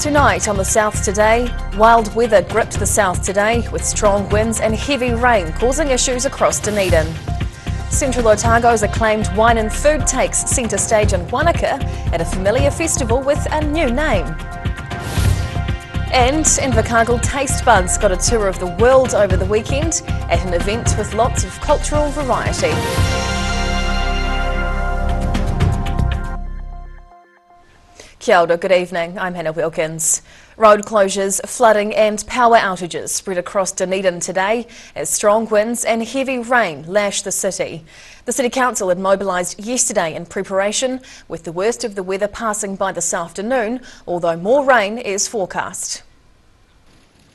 Tonight on the South Today, wild weather gripped the South today with strong winds and heavy rain causing issues across Dunedin. Central Otago's acclaimed wine and food takes centre stage in Wanaka at a familiar festival with a new name. And Invercargill tastebuds got a tour of the world over the weekend at an event with lots of cultural variety. Kia ora, good evening, I'm Hannah Wilkins. Road closures, flooding and power outages spread across Dunedin today as strong winds and heavy rain lashed the city. The City Council had mobilised yesterday in preparation, with the worst of the weather passing by this afternoon, although more rain is forecast.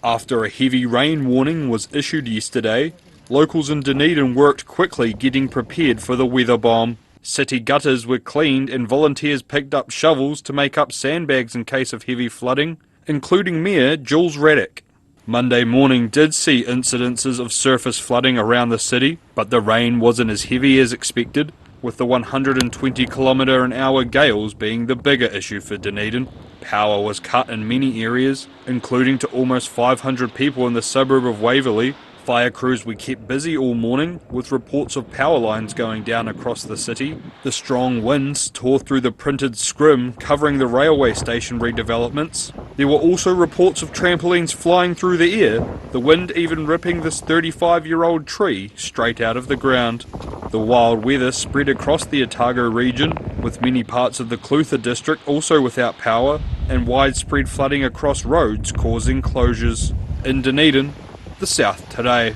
After a heavy rain warning was issued yesterday, locals in Dunedin worked quickly getting prepared for the weather bomb. City gutters were cleaned and volunteers picked up shovels to make up sandbags in case of heavy flooding, including Mayor Jules Raddick. Monday morning did see incidences of surface flooding around the city, but the rain wasn't as heavy as expected, with the 120 km/h gales being the bigger issue for Dunedin. Power was cut in many areas, including to almost 500 people in the suburb of Waverley. Fire crews were kept busy all morning, with reports of power lines going down across the city. The strong winds tore through the printed scrim covering the railway station redevelopments. There were also reports of trampolines flying through the air, the wind even ripping this 35-year-old tree straight out of the ground. The wild weather spread across the Otago region, with many parts of the Clutha district also without power, and widespread flooding across roads causing closures. In Dunedin, the South Today.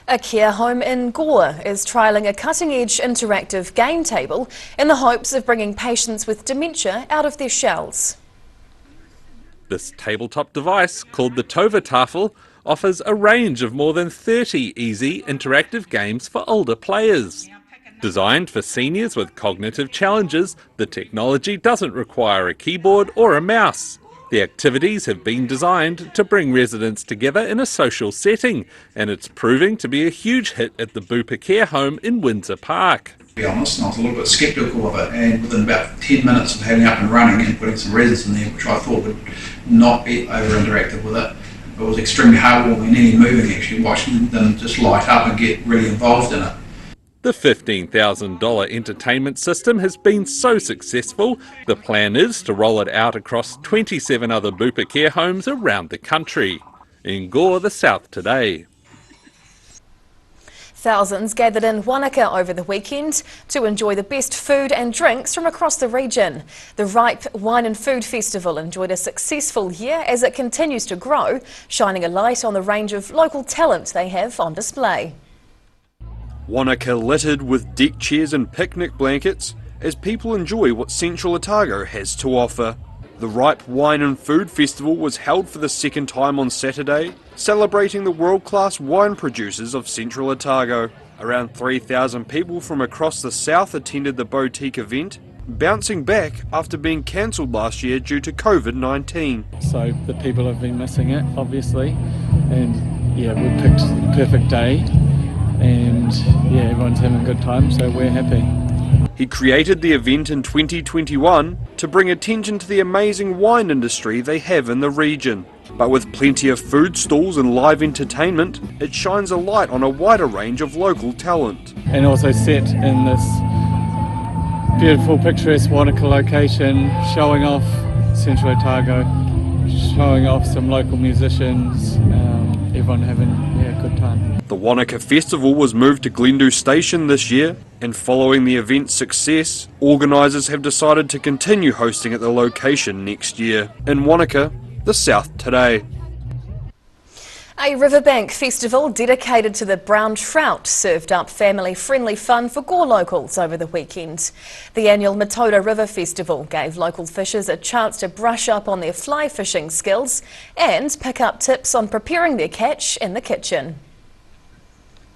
A care home in Gore is trialling a cutting-edge interactive game table in the hopes of bringing patients with dementia out of their shells. This tabletop device, called the Tovertafel, offers a range of more than 30 easy interactive games for older players. Designed for seniors with cognitive challenges, the technology doesn't require a keyboard or a mouse. The activities have been designed to bring residents together in a social setting, and it's proving to be a huge hit at the Bupa Care Home in Windsor Park. To be honest, I was a little bit sceptical of it, and within about 10 minutes of having it up and running and putting some residents in there, which I thought would not be over interactive with it, it was extremely heartwarming and nearly moving actually, watching them just light up and get really involved in it. The $15,000 entertainment system has been so successful, the plan is to roll it out across 27 other Bupa care homes around the country. In Gore, the South Today. Thousands gathered in Wanaka over the weekend to enjoy the best food and drinks from across the region. The Ripe Wine and Food Festival enjoyed a successful year as it continues to grow, shining a light on the range of local talent they have on display. Wanaka littered with deck chairs and picnic blankets as people enjoy what Central Otago has to offer. The Ripe Wine and Food Festival was held for the second time on Saturday, celebrating the world-class wine producers of Central Otago. Around 3,000 people from across the south attended the boutique event, bouncing back after being cancelled last year due to COVID-19. So the people have been missing it, obviously, and yeah, we picked the perfect day. And yeah, everyone's having a good time, so we're happy. He created the event in 2021 to bring attention to the amazing wine industry they have in the region. But with plenty of food stalls and live entertainment, it shines a light on a wider range of local talent. And also set in this beautiful picturesque Wanaka location, showing off Central Otago, showing off some local musicians, everyone having a good time. The Wanaka Festival was moved to Glendhu Station this year, and following the event's success, organisers have decided to continue hosting at the location next year. In Wanaka, the South Today. A riverbank festival dedicated to the brown trout served up family-friendly fun for Gore locals over the weekend. The annual Matara River Festival gave local fishers a chance to brush up on their fly fishing skills and pick up tips on preparing their catch in the kitchen.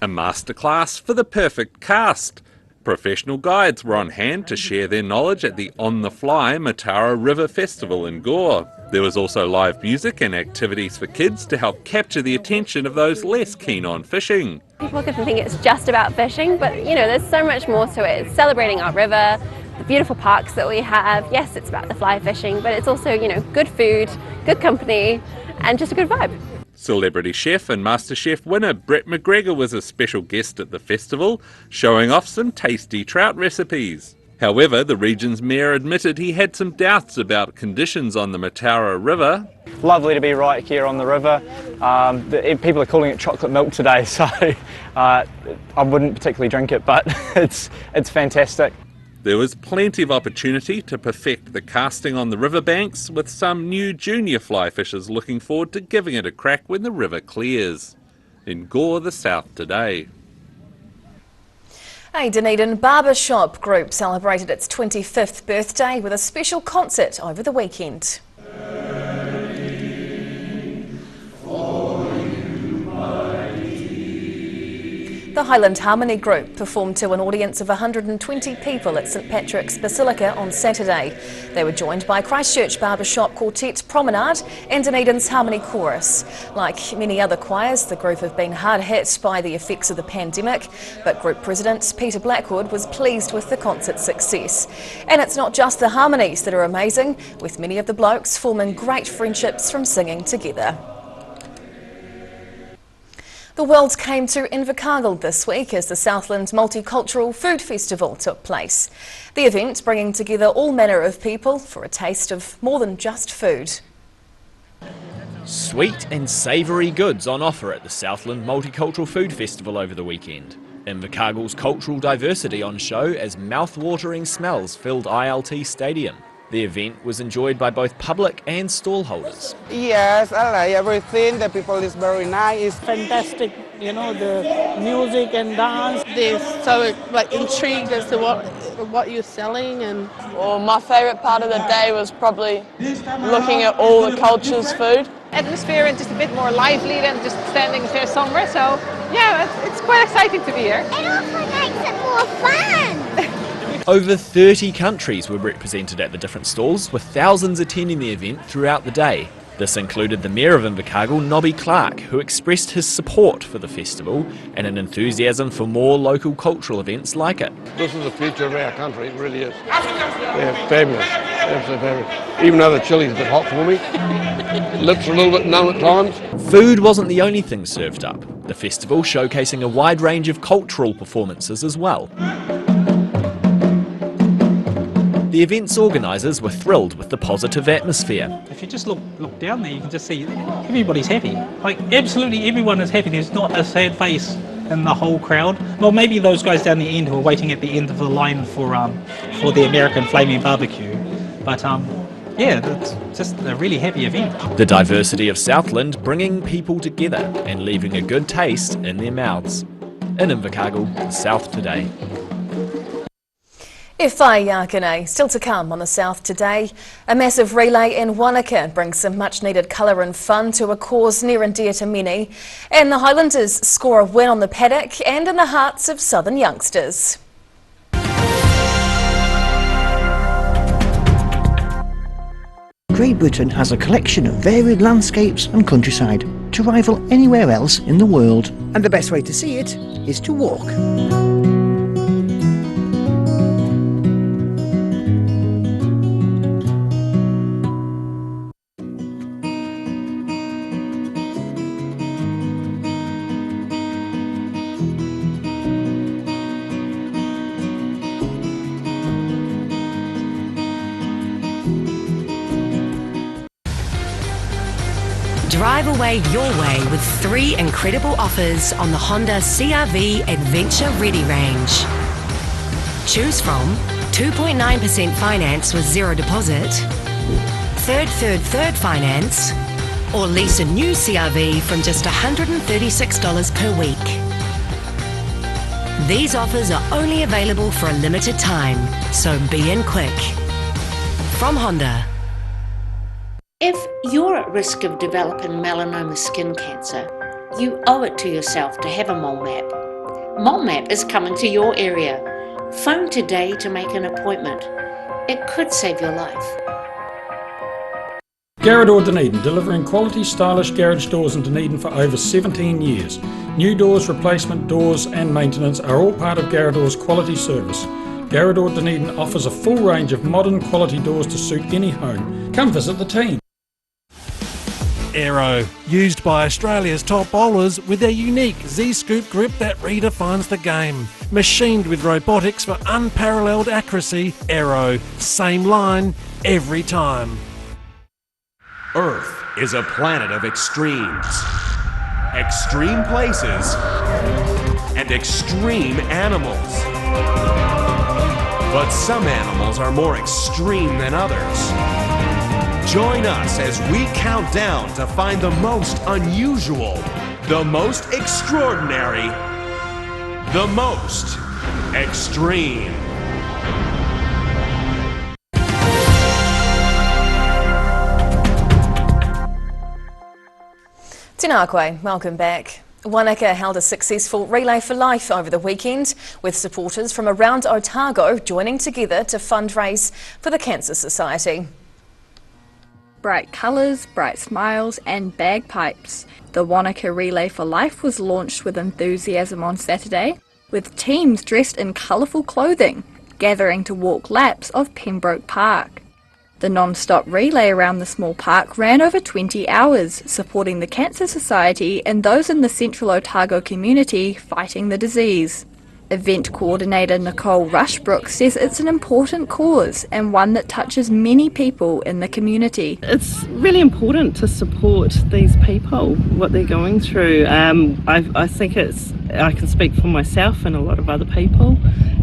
A masterclass for the perfect cast. Professional guides were on hand to share their knowledge at the on-the-fly Matara River Festival in Gore. There was also live music and activities for kids to help capture the attention of those less keen on fishing. People can think it's just about fishing, but you know, there's so much more to it. It's celebrating our river, the beautiful parks that we have. Yes, it's about the fly fishing, but it's also, you know, good food, good company, and just a good vibe. Celebrity chef and MasterChef winner Brett McGregor was a special guest at the festival, showing off some tasty trout recipes. However, the region's mayor admitted he had some doubts about conditions on the Matara River. Lovely to be right here on the river. People are calling it chocolate milk today, so I wouldn't particularly drink it, but it's fantastic. There was plenty of opportunity to perfect the casting on the riverbanks, with some new junior fly fishers looking forward to giving it a crack when the river clears. In Gore, the South Today. A Dunedin Barber shop group celebrated its 25th birthday with a special concert over the weekend. The Highland Harmony Group performed to an audience of 120 people at St Patrick's Basilica on Saturday. They were joined by Christchurch barbershop quartet Promenade and Dunedin's Harmony Chorus. Like many other choirs, the group have been hard hit by the effects of the pandemic, but group president Peter Blackwood was pleased with the concert's success. And it's not just the harmonies that are amazing, with many of the blokes forming great friendships from singing together. The world came to Invercargill this week as the Southland Multicultural Food Festival took place. The event bringing together all manner of people for a taste of more than just food. Sweet and savoury goods on offer at the Southland Multicultural Food Festival over the weekend. Invercargill's cultural diversity on show as mouth-watering smells filled ILT Stadium. The event was enjoyed by both public and stallholders. Yes, I like everything. The people is very nice. Fantastic, you know, the music and dance. They're so intrigued as to what you're selling. And well, my favourite part of the day was probably looking at all the culture's food. Atmosphere and just a bit more lively than just standing there somewhere. So yeah, it's quite exciting to be here. It also makes it more fun. Over 30 countries were represented at the different stalls, with thousands attending the event throughout the day. This included the Mayor of Invercargill, Nobby Clark, who expressed his support for the festival and an enthusiasm for more local cultural events like it. This is the future of our country, it really is. Yeah, fabulous, absolutely fabulous. Even though the chili's a bit hot for me, lips are a little bit numb at times. Food wasn't the only thing served up. The festival showcasing a wide range of cultural performances as well. The event's organisers were thrilled with the positive atmosphere. If you just look down there, you can just see everybody's happy. Like, absolutely everyone is happy. There's not a sad face in the whole crowd. Well, maybe those guys down the end who are waiting at the end of the line for the American flaming barbecue. But yeah, it's just a really happy event. The diversity of Southland bringing people together and leaving a good taste in their mouths. In Invercargill, South Today. Whai still to come on the South Today. A massive relay in Wanaka brings some much needed colour and fun to a cause near and dear to many. And the Highlanders score a win on the paddock and in the hearts of southern youngsters. Great Britain has a collection of varied landscapes and countryside to rival anywhere else in the world. And the best way to see it is to walk. Drive away your way with 3 incredible offers on the Honda CR-V Adventure Ready range. Choose from 2.9% finance with zero deposit, third finance, or lease a new CR-V from just $136 per week. These offers are only available for a limited time, so be in quick. From Honda. If you're at risk of developing melanoma skin cancer, you owe it to yourself to have a mole map. Mole map is coming to your area. Phone today to make an appointment. It could save your life. Garage Dunedin, delivering quality, stylish garage doors in Dunedin for over 17 years. New doors, replacement doors and maintenance are all part of Garage quality service. Garrador Dunedin offers a full range of modern quality doors to suit any home. Come visit the team. Aero, used by Australia's top bowlers with their unique Z-scoop grip that redefines the game. Machined with robotics for unparalleled accuracy, Aero, same line, every time. Earth is a planet of extremes. Extreme places and extreme animals. But some animals are more extreme than others. Join us as we count down to find the most unusual, the most extraordinary, the most extreme. Tēnā koe, welcome back. Wanaka held a successful Relay for Life over the weekend, with supporters from around Otago joining together to fundraise for the Cancer Society. Bright colours, bright smiles and bagpipes. The Wanaka Relay for Life was launched with enthusiasm on Saturday, with teams dressed in colourful clothing, gathering to walk laps of Pembroke Park. The non-stop relay around the small park ran over 20 hours, supporting the Cancer Society and those in the central Otago community fighting the disease. Event coordinator Nicole Rushbrook says it's an important cause and one that touches many people in the community. It's really important to support these people, what they're going through. I think I can speak for myself and a lot of other people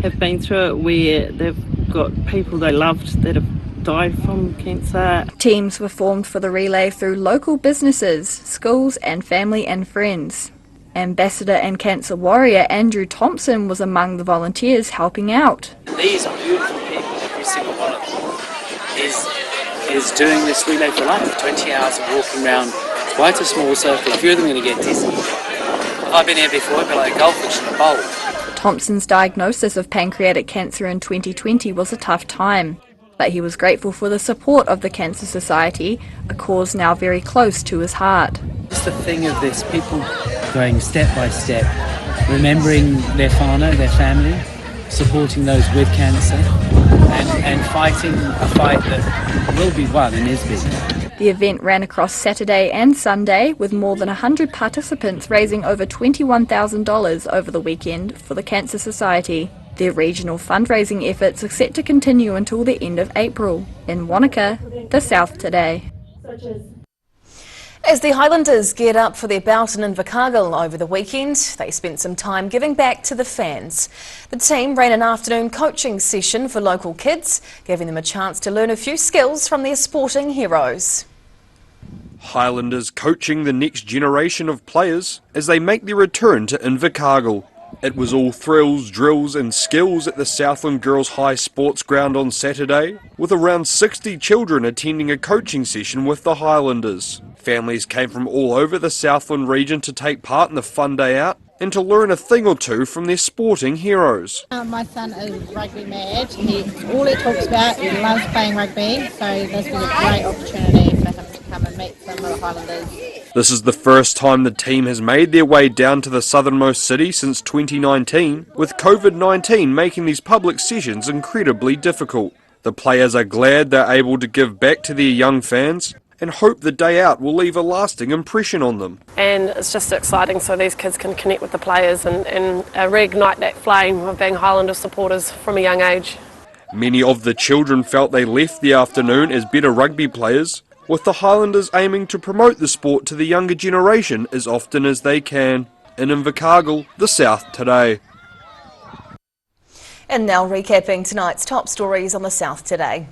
have been through it, where they've got people they loved that have died from cancer. Teams were formed for the relay through local businesses, schools and family and friends. Ambassador and cancer warrior Andrew Thompson was among the volunteers helping out. These are beautiful people, every single one of them is doing this Relay for Life, 20 hours of walking around quite a small circle. A few of them are going to get dizzy. I've been here before, it'd be like a goldfish in a bowl. Thompson's diagnosis of pancreatic cancer in 2020 was a tough time, but he was grateful for the support of the Cancer Society, a cause now very close to his heart. Just the thing of this, people going step by step, remembering their whānau, their family, supporting those with cancer, and fighting a fight that will be won and is being. The event ran across Saturday and Sunday, with more than 100 participants raising over $21,000 over the weekend for the Cancer Society. Their regional fundraising efforts are set to continue until the end of April. In Wanaka, the South today. As the Highlanders geared up for their bout in Invercargill over the weekend, they spent some time giving back to the fans. The team ran an afternoon coaching session for local kids, giving them a chance to learn a few skills from their sporting heroes. Highlanders coaching the next generation of players as they make their return to Invercargill. It was all thrills, drills and skills at the Southland Girls High Sports Ground on Saturday, with around 60 children attending a coaching session with the Highlanders. Families came from all over the Southland region to take part in the fun day out and to learn a thing or two from their sporting heroes. My son is rugby mad. All he talks about, he loves playing rugby, so this was a great opportunity for him to come and meet some of the Highlanders. This is the first time the team has made their way down to the southernmost city since 2019, with COVID-19 making these public sessions incredibly difficult. The players are glad they're able to give back to their young fans and hope the day out will leave a lasting impression on them. And it's just exciting so these kids can connect with the players and reignite that flame of being Highlander supporters from a young age. Many of the children felt they left the afternoon as better rugby players, with the Highlanders aiming to promote the sport to the younger generation as often as they can. In Invercargill, the South today. And now recapping tonight's top stories on the South today.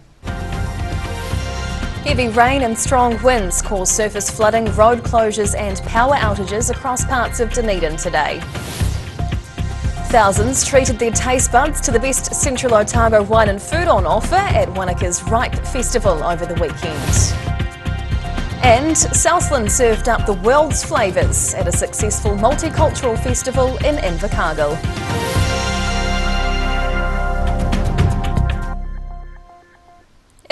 Heavy rain and strong winds caused surface flooding, road closures and power outages across parts of Dunedin today. Thousands treated their taste buds to the best Central Otago wine and food on offer at Wanaka's Ripe Festival over the weekend. And Southland served up the world's flavours at a successful Multicultural festival in Invercargill.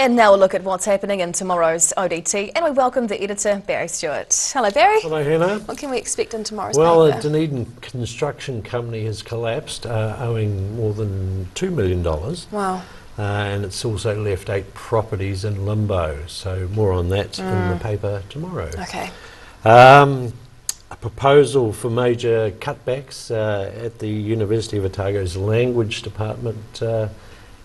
And now we'll look at what's happening in tomorrow's ODT, and we welcome the editor, Barry Stewart. Hello, Barry. Hello, Hannah. What can we expect in tomorrow's Well, paper? a Dunedin construction company has collapsed, owing more than $2 million. Wow. And it's also left 8 properties in limbo. So more on that in the paper tomorrow. Okay. A proposal for major cutbacks at the University of Otago's language department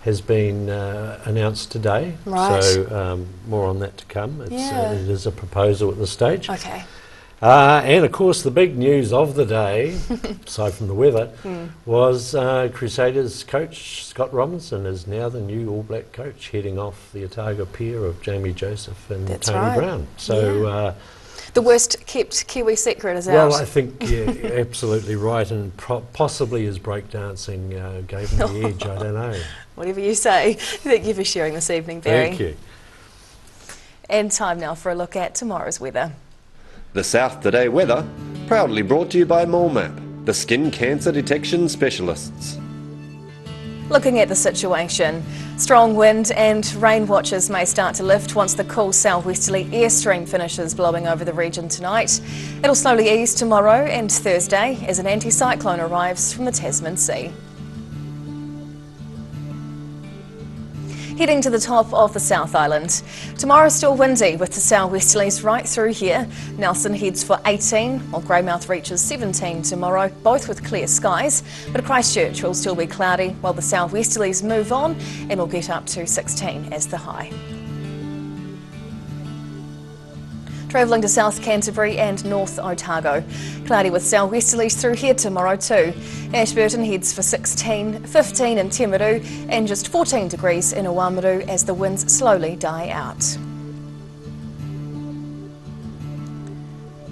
has been announced today. Right. So more on that to come. It is a proposal at this stage. Okay. And of course the big news of the day, aside from the weather, was Crusaders coach Scott Robinson is now the new All Black coach, heading off the Otago pair of Jamie Joseph and That's Tony right. Brown. So The worst kept Kiwi secret is out. well, I think absolutely right, and possibly his breakdancing gave him the edge. I don't know. Whatever you say. Thank you for sharing this evening, Barry. Thank you. And time now for a look at tomorrow's weather. The South Today weather, proudly brought to you by MoleMap, the skin cancer detection specialists. Looking at the situation, strong wind and rain watches may start to lift once the cool southwesterly airstream finishes blowing over the region tonight. It'll slowly ease tomorrow and Thursday as an anticyclone arrives from the Tasman Sea. Heading to the top of the South Island. Tomorrow still windy with the southwesterlies right through here. Nelson heads for 18 while Greymouth reaches 17 tomorrow, both with clear skies. But Christchurch will still be cloudy while the southwesterlies move on and will get up to 16 as the high. Travelling to South Canterbury and North Otago. Cloudy with southwesterlies through here tomorrow too. Ashburton heads for 16, 15 in Timaru and just 14 degrees in Oamaru as the winds slowly die out.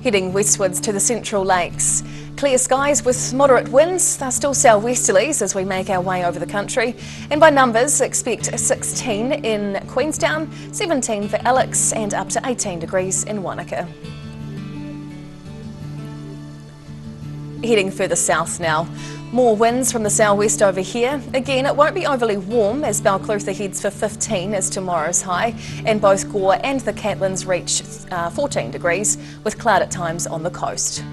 Heading westwards to the Central Lakes. Clear skies with moderate winds. They're still southwesterlies as we make our way over the country. And by numbers, expect 16 in Queenstown, 17 for Alex and up to 18 degrees in Wanaka. Heading further south now. More winds from the southwest over here. Again, it won't be overly warm as Balclutha heads for 15 as tomorrow's high, and both Gore and the Catlins reach 14 degrees with cloud at times on the coast.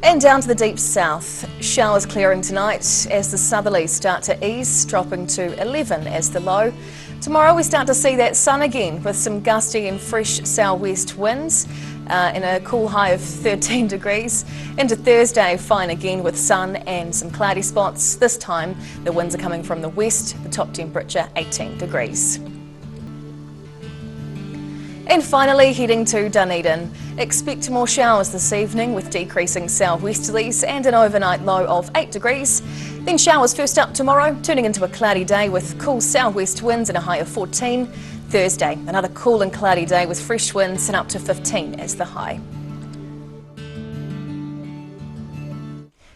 And down to the deep south. Showers clearing tonight as the southerlies start to ease, dropping to 11 as the low. Tomorrow we start to see that sun again with some gusty and fresh southwest winds. In a cool high of 13 degrees. Into Thursday, fine again with sun and some cloudy spots. This time, the winds are coming from the west, the top temperature 18 degrees. And finally, heading to Dunedin. Expect more showers this evening with decreasing southwesterlies and an overnight low of 8 degrees. Then showers first up tomorrow, turning into a cloudy day with cool southwest winds and a high of 14. Thursday, another cool and cloudy day with fresh winds and up to 15 as the high.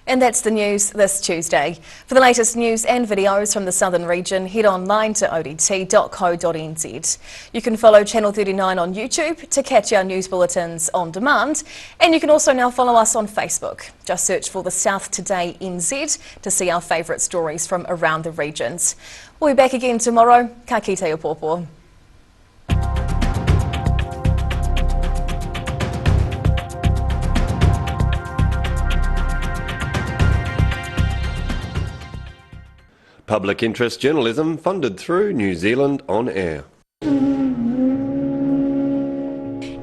And that's the news this Tuesday. For the latest news and videos from the southern region, head online to odt.co.nz. You can follow Channel 39 on YouTube to catch our news bulletins on demand, and you can also now follow us on Facebook. Just search for the South Today NZ to see our favourite stories from around the regions. We'll be back again tomorrow. Ka kite o pōpō. Public interest journalism funded through New Zealand On Air.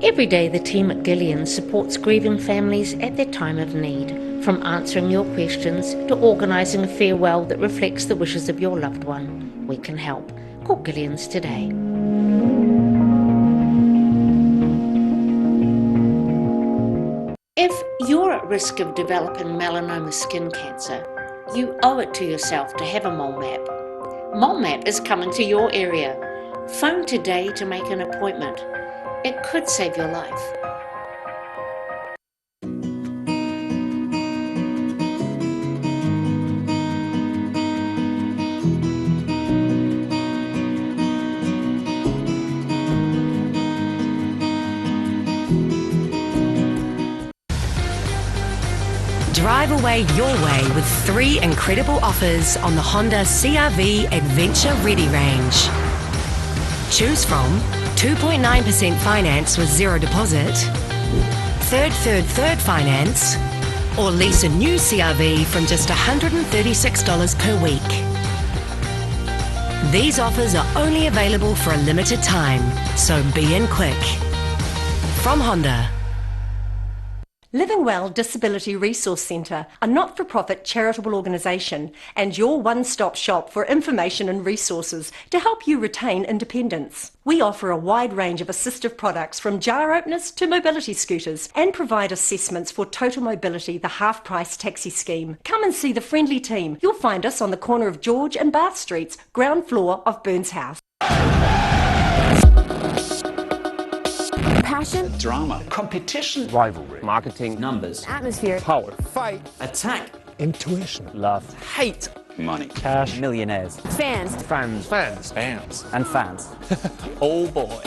Every day the team at Gillian supports grieving families at their time of need. From answering your questions to organising a farewell that reflects the wishes of your loved one. We can help. Call Gillian's today. If you're at risk of developing melanoma skin cancer, you owe it to yourself to have a mole map. Mole map is coming to your area. Phone today to make an appointment. It could save your life. Drive away your way with 3 incredible offers on the Honda CR-V Adventure Ready range. Choose from 2.9% finance with 0 deposit, third finance, or lease a new CR-V from just $136 per week. These offers are only available for a limited time, so be in quick. From Honda. Living Well Disability Resource Centre, a not-for-profit charitable organisation and your one-stop shop for information and resources to help you retain independence. We offer a wide range of assistive products from jar openers to mobility scooters and provide assessments for Total Mobility, the half-price taxi scheme. Come and see the friendly team. You'll find us on the corner of George and Bath Streets, ground floor of Burns House. Passion, drama, competition, rivalry, marketing, numbers, atmosphere, power, fight, attack, intuition, love, hate, money, cash, millionaires, fans, and fans. oh boy.